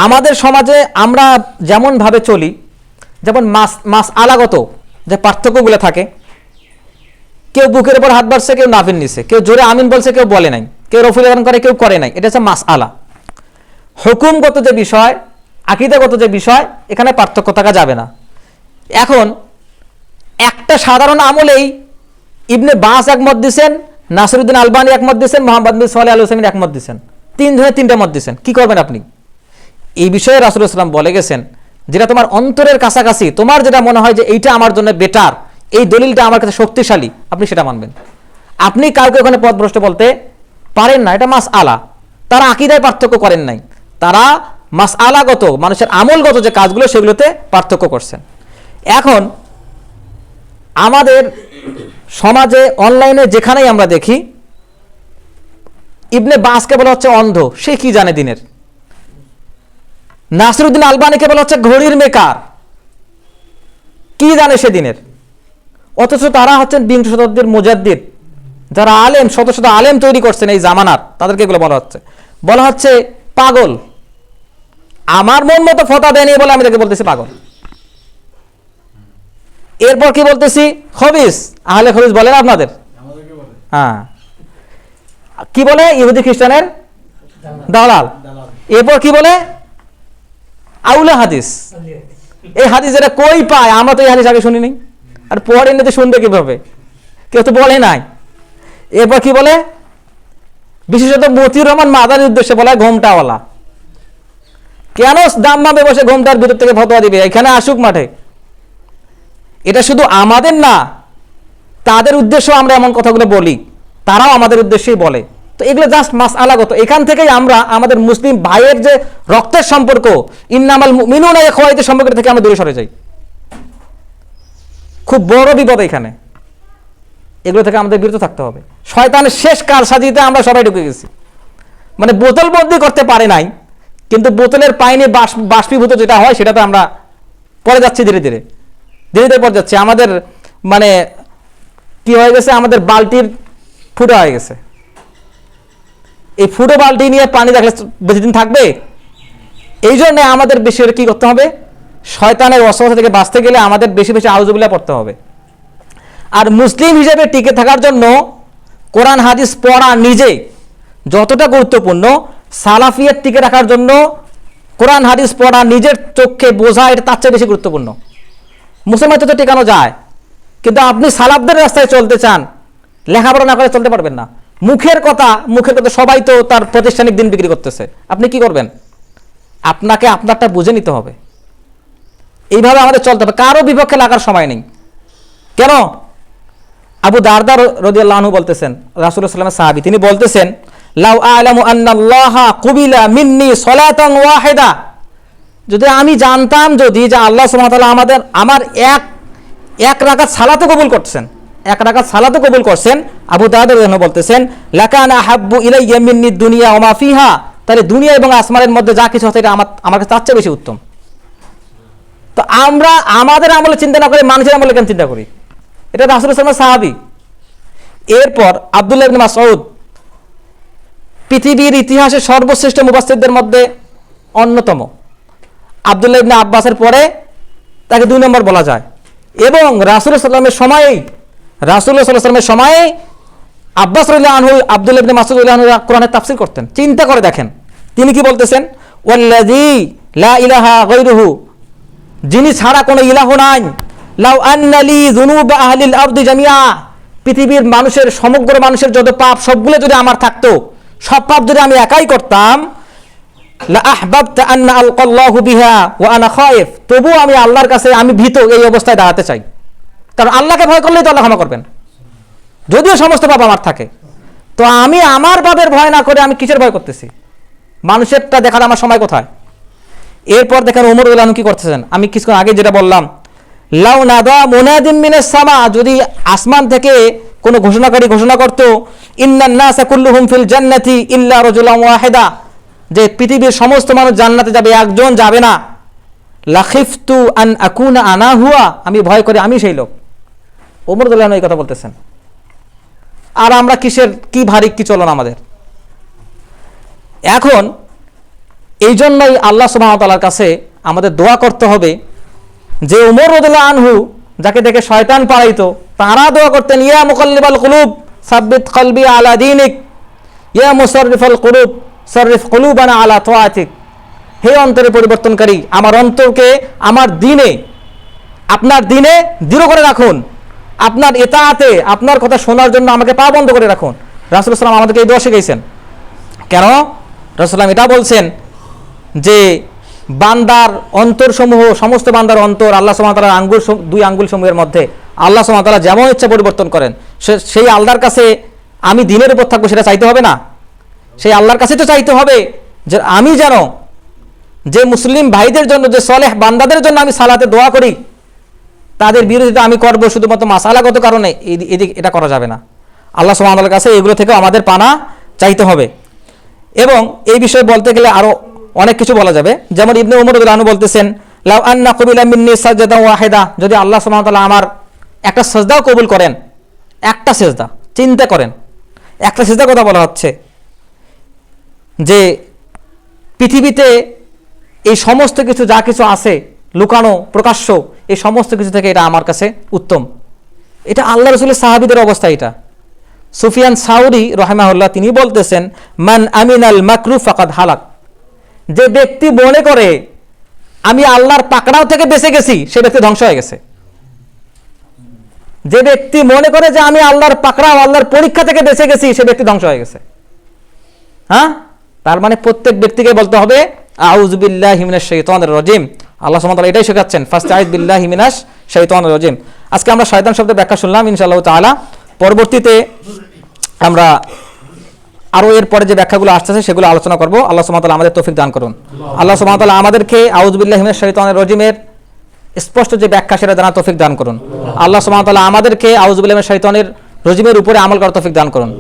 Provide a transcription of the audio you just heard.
আমাদের সমাজে আমরা যেমনভাবে চলি, যেমন মাস আলাগত যে পার্থক্যগুলো থাকে, কেউ বুকের উপর হাত বাড়ছে, কেউ নাভির নিচে, কেউ জোরে আমিন বলছে, কেউ বলে নাই, কেউ রফুল করে, কেউ করে নাই, এটা হচ্ছে মাস আলা। হুকুমগত যে বিষয়, আকীদাগত যে বিষয়, এখানে পার্থক্য থাকা যাবে না। এখন একটা সাধারণ আমলেই ইবনে বাস একমত দিচ্ছেন, নাসিরউদ্দিন আলবানী একমত দিচ্ছেন, মোহাম্মদ বিন সালেহ আল উসাইমিন একমত দিচ্ছেন, তিনজনের তিনটা মত দিচ্ছেন। কি করবেন আপনি? এই বিষয়ে রাসূলুল্লাহ সাল্লাল্লাহু আলাইহি ওয়াসাল্লাম বলে গেছেন, যেটা তোমার অন্তরের কাছাকাছি, তোমার যেটা মনে হয় যে এইটা আমার জন্য বেটার, এই দলিলটা আমার কাছে শক্তিশালী, আপনি সেটা মানবেন। আপনি কাউকে ওখানে পথভ্রষ্ট বলতে পারেন না, এটা মাস আলা। তারা আকীদায় পার্থক্য করেন নাই, তারা মাস আলাগত, মানুষের আমলগত যে কাজগুলো, সেগুলোতে পার্থক্য করছেন। এখন আমাদের সমাজে অনলাইনে যেখানেই আমরা দেখি, ইবনে বাসকে বলা হচ্ছে অন্ধ, সে কি জানে দিনের। নাসিরউদ্দিন আলবানীকে বলা হচ্ছে ঘড়ির মেকার, কি জানে সে দিনের। অথচ তারা হচ্ছেন বিংশ শতাব্দীর মুজাদ্দিদ, যারা আলেম, শত শত আলেম তৈরি করছেন এই জামানার, তাদেরকে এগুলো বলা হচ্ছে পাগল। আমার মন মতো ফতোয়া দেয়নি বলে আমি তাকে বলতেছি পাগল। এরপর কি বলতেছি? খবিস, আহলে খবিস বলেন আপনাদের, হ্যাঁ, কি বলে? ইহুদি খ্রিস্টানের দালাল। এরপর কি বলে? আউলে হাদিস। এই হাদিস যেটা কই পায়? আমরা তো এই হাদিস আগে শুনিনি, আর পরে নিতে শুনবে কিভাবে? কেউ তো বলে নাই। এরপর কি বলে? বিশেষত মতিউর রহমান মাদানির উদ্দেশ্যে বলা ঘোমটাওয়ালা। কেন দাম্মামে বসে ঘোমটার ভিতর থেকে ফতোয়া দিবে? এখানে আসুক মাঠে। এটা শুধু আমাদের না, তাদের উদ্দেশ্য আমরা এমন কথাগুলো বলি, তারাও আমাদের উদ্দেশ্যেই বলে। তো এগুলো জাস্ট মাসআলাগত। এখান থেকেই আমরা আমাদের মুসলিম ভাইয়ের যে রক্তের সম্পর্ক, ইন্নামাল মুমিনুনা ইখওয়াতুন সম্পর্ক থেকে আমরা দূরে সরে যাই। খুব বড় বিপদ এখানে। এগুলো থেকে আমাদের বিরত থাকতে হবে। শয়তানের শেষ কারসাজিতে আমরা সবাই ঢুকে গেছি। মানে বোতল বন্দি করতে পারে নাই, কিন্তু বোতলের পানিতে বাষ্পীভূত যেটা হয় সেটাতে আমরা পড়ে যাচ্ছি, ধীরে ধীরে পড়ে যাচ্ছে। আমাদের মানে কি হয়ে গেছে? আমাদের বালতির ফুটো হয়ে গেছে। এই ফুটো বালতি নিয়ে পানি দেখলে বেশিদিন থাকবে? এই জন্য আমাদের বেশি করে কি করতে হবে? শয়তানের ওয়াসওয়াসা থেকে বাঁচতে গেলে আমাদের বেশি বেশি আউযুবিল্লাহ পড়তে হবে। আর মুসলিম হিসেবে টিকে থাকার জন্য কোরআন হাদিস পড়া নিজে যতটা গুরুত্বপূর্ণ, সালাফিয়ত টিকে রাখার জন্য কোরআন হাদিস পড়া, নিজের চোখে বোঝা, এটা তার চেয়ে বেশি গুরুত্বপূর্ণ। মুসলমান তো টিকানো যায়, কিন্তু আপনি সালাফদের রাস্তায় চলতে চান, লেখাপড়া না করে চলতে পারবেন না। মুখের কথা সবাই তো তার প্রাতিষ্ঠানিক দিন বিক্রি করতেছে, আপনি কি করবেন? আপনাকে আপনারটা বুঝে নিতে হবে। এইভাবে আমাদের চলতে হবে, কারো বিপক্ষে লাগার সময় নেই। কেন? আবু দারদা রাদিয়াল্লাহু আনহু বলতেছেন, রাসূলুল্লাহ সাল্লাল্লাহু আলাইহি ওয়াসাল্লাম সাহাবী, তিনি বলতেছেন, লাউ আ'লামু আন্নাল্লাহা কুবিলা মিন্নি সালাতান ওয়াহিদা, যদি আমি জানতাম যদি যে আল্লাহ সুবহানাহু ওয়া তাআলা আমার এক রাকাত সালাতও কবুল করছেন, এক রাকাত সালাতও কবুল করছেন, আবু দারদা রাদিয়াল্লাহু আনহু বলতেছেন, লাকানা আহাব্বু ইলাইয়া মিন্নি দুনিয়া ওয়া মা ফিহা, তাহলে দুনিয়া এবং আসমানের মধ্যে যা কিছু আছে এটা আমার কাছে তার চেয়ে বেশি উত্তম। তো আমরা আমাদের আমলে চিন্তা না করে মানুষের আমলে কেন চিন্তা করি? এটা রাসূলুল্লাহ সাল্লাল্লাহু আলাইহি ওয়াসাল্লাম সাহাবী। এরপর আব্দুল্লাহ ইবনে মাসউদ, পৃথিবীর ইতিহাসে সর্বশ্রেষ্ঠ মুফাসসিরদের মধ্যে অন্যতম। আব্দুল্লাহ ইবনে আব্বাসের পরে তাকে 2 নম্বর বলা যায়। এবং রাসূলুল্লাহ সাল্লাল্লাহু আলাইহি ওয়াসাল্লামের সময়ে আব্বাস রাদিয়াল্লাহু আনহু আব্দুল্লাহ ইবনে মাসউদ রাদিয়াল্লাহু আনহু কোরআনের তাফসীর করতেন। চিন্তা করে দেখেন তিনি কি বলতেছেন, ওয়াল্লাযী লা ইলাহা গায়রুহু, যিনি ছাড়া কোনো ইলাহ নাই, লাউ আন্না লি যুনুবা আহলিল আরদি জামিআ, পৃথিবীর মানুষের, সমগ্র মানুষের যত পাপ সবগুলো যদি আমার থাকতো, সব পাপ যদি আমি একাই করতাম, লা আহবাবতা আন্না আলকাল্লাহু বিহা ওয়া আনা খায়েফ, তবু আমি আল্লাহর কাছে আমি ভীত, এই অবস্থায় দাঁড়াতে চাই। কারণ আল্লাহকে ভয় করলেই তো আল্লাহ ক্ষমা করবেন, যদিও সমস্ত পাপ আমার থাকে। তো আমি আমার পাপের ভয় না করে আমি কিসের ভয় করতেছি? মানুষেরটা দেখার আমার সময় কোথায়? এরপর দেখেন ওমর রাদিয়াল্লাহু আনহু কি করতেছেন। আমি কিছুক্ষণ আগে যেটা বললাম, লাউ নাদা মুনাদিম মিনাস সামা, যদি আসমান থেকে কোনো ঘোষণাকারী ঘোষণা করত, ইন্নান নাসা কুল্লুহুম ফিল জান্নাতি ইল্লা রাজুলান ওয়াহিদা, যে পৃথিবীর সমস্ত মানুষ জান্নাতে যাবে, একজন যাবে না, লাখিফতু আন আকুনা আনা হুয়া, আমি ভয় করে আমি সেই লোক। ওমর রাদিয়াল্লাহু আনহু এই কথা বলতেছেন। আর আমরা কি ভারী কি চলন আমাদের। এখন এই জন্যই আল্লাহ সুবহানাহু ওয়া তাআলার কাছে আমাদের দোয়া করতে হবে, যে উমর রাদিয়াল্লাহু আনহু যাকে দেখে শয়তান পালাইতো, তারা দোয়া করতেন, ইয়া মুকাল্লিবাল কুলুব সাব্বিত কলবি আলা দীনিক, ইয়া মুসাররিফাল কুলুব সাররিফ কুলুবানা আলা তাআতিক। হে অন্তরে পরিবর্তনকারী, আমার অন্তরকে আমার দিনে, আপনার দিনে দৃঢ় করে রাখুন, আপনার ইতাআতে, আপনার কথা শোনার জন্য আমাকে পা বন্ধ করে রাখুন। রাসূলুল্লাহ সাল্লাল্লাহু আলাইহি ওয়াসাল্লাম আমাদেরকে এই দোয়া শিখিয়েছেন। কেন? রাসূলুল্লাহ এটা বলছেন যে বান্দার অন্তরসমূহ, সমস্ত বান্দার অন্তর আল্লাহ সুবহানাহু ওয়া তাআলার দুই আঙ্গুল সমূহের মধ্যে, আল্লাহ সুবহানাহু ওয়া তাআলা যেমন ইচ্ছা পরিবর্তন করেন। সেই আল্লাহর কাছে আমি দিনের উপর থাকবো, সেটা চাইতে হবে না? সেই আল্লাহর কাছে তো চাইতে হবে যে আমি যেন যে মুসলিম ভাইদের জন্য, যে সলেহ বান্দাদের জন্য আমি সালাতে দোয়া করি, তাদের বিরোধিতা আমি করবো শুধুমাত্র মাসালাগত কারণে, এটা করা যাবে না। আল্লাহ সুবহানাহু ওয়া তাআলার কাছে এগুলো থেকে আমাদের পানা চাইতে হবে। এবং এই বিষয়ে বলতে গেলে আরো অনেক কিছু বলা যাবে। যেমন ইবনে উমর রাদিয়াল্লাহু আনহু বলতেছেন, লাউ আন্না কবিলা মিন্নি সাজদাতান ওয়াহিদা, যদি আল্লাহ সুবহানাহু ওয়া তাআলা আমার একটা সিজদাও কবুল করেন, একটা সিজদা, চিন্তা করেন, একটা সিজদার কথা বলা হচ্ছে, যে পৃথিবীতে এই সমস্ত কিছু যা কিছু আছে, লুকানো প্রকাশ্য, এই সমস্ত কিছু থেকে এটা আমার কাছে উত্তম। এটা আল্লাহ রাসূলের সাহাবীদের অবস্থা। এটা সুফিয়ান সাউরি রাহিমাহুল্লাহ তিনি বলতেছেন, মান আমিনাল মাকরু ফাকাদ হালাক, যে ব্যক্তি মনে করে আমি আল্লাহর পাকড়াও থেকে বেঁচে গেছি, সে ব্যক্তি ধ্বংস হয়ে গেছে। যে ব্যক্তি মনে করে যে আমি আল্লাহর পাকড়াও, আল্লাহর পরীক্ষা থেকে বেঁচে গেছি, সে ব্যক্তি ধ্বংস হয়ে গেছে। হ্যাঁ, তার মানে প্রত্যেক ব্যক্তিকে বলতে হবে আউযু বিল্লাহি মিনাশ শাইতানির রাজিম। আল্লাহ সুবহানাহু ওয়া তাআলা এটাই শেখাচ্ছেন, ফাস্তাইয বিল্লাহি মিনাশ শাইতানির রাজিম। আজকে আমরা শয়তান শব্দের ব্যাখ্যা শুনলাম, ইনশাআল্লাহ তাআলা পরবর্তীতে আমরা আরো এর পরে যে ব্যাখ্যাগুলো আসছে সেগুলো আলোচনা করব। আল্লাহ সুবহানাহু ওয়া তাআলা আমাদের তৌফিক দান করুন। আল্লাহ সুবহানাহু ওয়া তাআলা আমাদেরকে আউযু বিল্লাহি মিনাশ শাইতানির রাজিমের স্পষ্ট যে ব্যাখ্যা সেটা জানার তৌফিক দান করুন। আল্লাহ সুবহানাহু ওয়া তাআলা আমাদেরকে আউযু বিল্লাহি মিনাশ শাইতানির রাজিমের উপরে আমল করার তৌফিক দান করুন।